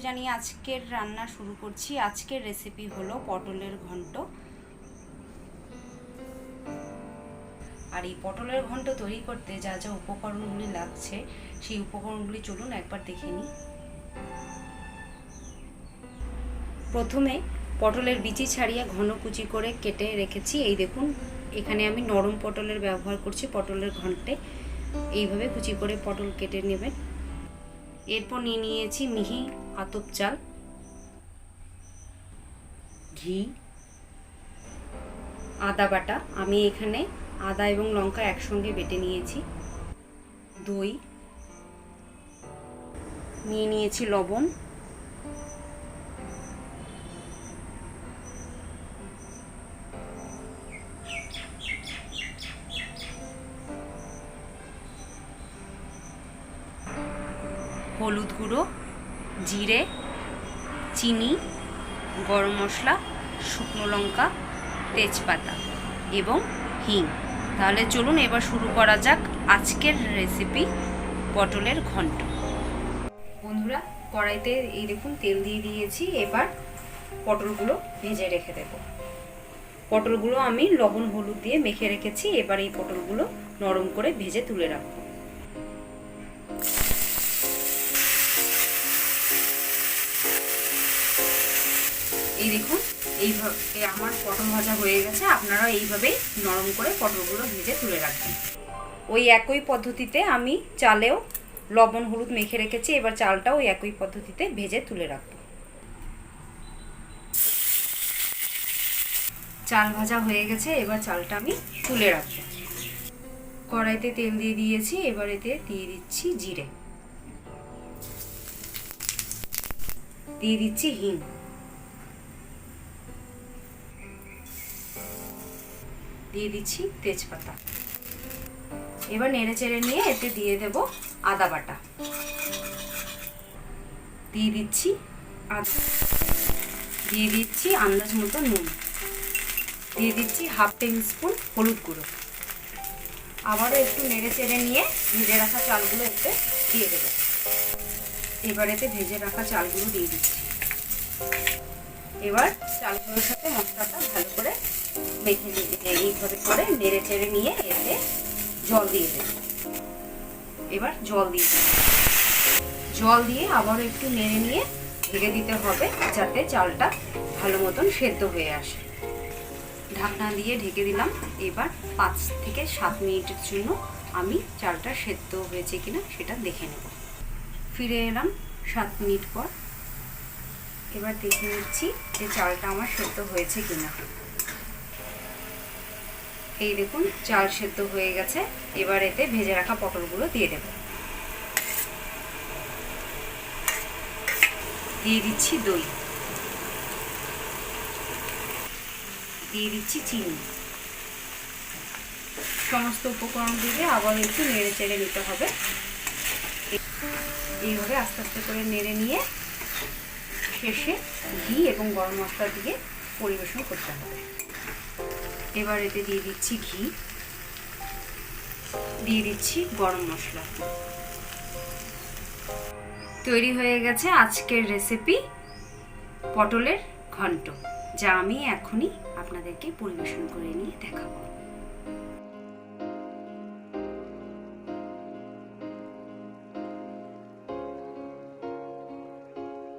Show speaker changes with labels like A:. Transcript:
A: জানিয়ে আজকের রান্না শুরু করছি। আজকের রেসিপি হলো পটলের ঘন্ট। আর এই পটলের ঘন্ট তৈরি করতে যা যা উপকরণগুলি লাগছে সেই উপকরণগুলি চলুন একবার দেখে নিই। প্রথমে পটলের বিচি ছাড়িয়ে ঘন কুচি করে কেটে রেখেছি। এই দেখুন, এখানে আমি নরম পটলের ব্যবহার করছি পটলের ঘন্টে। এইভাবে কুচি করে পটল কেটে নেবেন। এরপর নিয়েছি মিহি আতপ চাল, ঘি, আদা বাটা, আমি এখানে আদা এবং লঙ্কা একসঙ্গে বেটে নিয়েছি, দই নিয়েছি, লবণ, হলুদ গুঁড়ো, জিরে, চিনি, গরম মশলা, শুকনো লঙ্কা, তেজপাতা এবং হিং। তাহলে চলুন এবার শুরু করা যাক আজকের রেসিপি পটলের ঘন্ট। বন্ধুরা, কড়াইতে এই দেখুন তেল দিয়ে দিয়েছি। এবার পটলগুলো ভেজে রেখে দেব। পটলগুলো আমি লবণ হলুদ দিয়ে মেখে রেখেছি। এবার এই পটলগুলো নরম করে ভেজে তুলে রাখবো। এই দেখুন, এইভাবে আমার পটল ভাজা হয়ে গেছে। আপনারা এইভাবেই নরম করে পটলগুলো ভেজে তুলে রাখবেন। ওই একই পদ্ধতিতে আমি চালেও লবণ হলুদ মেখে রেখেছি। এবার চালটাও ওই একই পদ্ধতিতে ভেজে তুলে রাখবো। চাল ভাজা হয়ে গেছে, এবার চালটা আমি তুলে রাখবো। কড়াইতে তেল দিয়ে দিয়েছি। এবার এতে দিয়ে দিচ্ছি জিরে, দিয়ে দিচ্ছি হিং, দিয়ে দিচ্ছি তেজপাতা। এবার নেড়ে চেড়ে নিয়ে এতে দিয়ে দেব আদা বাটা, দিয়ে দিচ্ছি আদা, দিয়ে দিচ্ছি আন্দাজ মতো নুন, দিয়ে দিচ্ছি হাফ টেবিল স্পুন হলুদ গুঁড়ো। আবারও একটু নেড়ে চেড়ে নিয়ে ভেজে রাখা চালগুলো এতে দিয়ে দেব। এবার এতে ভেজে রাখা চালগুলো দিয়ে দিচ্ছি। এবার চালগুলোর সাথে মশলাটা ভালো করে মেখে নিতে এইভাবে করে নেড়ে চেড়ে নিয়ে এতে জল দিয়ে দেব। এবার জল দিয়ে আবারও একটু নেড়ে নিয়ে ঢেকে দিতে হবে, যাতে চালটা ভালো মতন সেদ্ধ হয়ে আসে। ঢাকনা দিয়ে ঢেকে দিলাম। এবার 5 থেকে 7 মিনিটের জন্য আমি চালটা সেদ্ধ হয়েছে কিনা সেটা দেখে নেব। ফিরে এলাম 7 মিনিট পর। এবার দেখে নিচ্ছি যে চালটা আমার সেদ্ধ হয়েছে কিনা। এই দেখুন, চাল সেদ্ধ হয়ে গেছে। এবার এতে ভেজে রাখা পটলগুলো দিয়ে দেব। দিয়ে দিচ্ছি দই, দিয়ে দিচ্ছি চিনি। সমস্ত উপকরণ দিয়ে আবার একটু নেড়ে চেড়ে নিতে হবে। এইভাবে আস্তে আস্তে করে নেড়ে নিয়ে শেষে ঘি এবং গরম মশলা দিয়ে পরিবেশন করতে হবে। এবার এতে দিয়ে দিচ্ছি ঘি, দিয়ে দিচ্ছি গরম মশলা। তৈরি হয়ে গেছে আজকের রেসিপি পটলের ঘন্ট, যা আমি এখনই আপনাদেরকে পরিবেশন করে নিয়ে দেখাবো।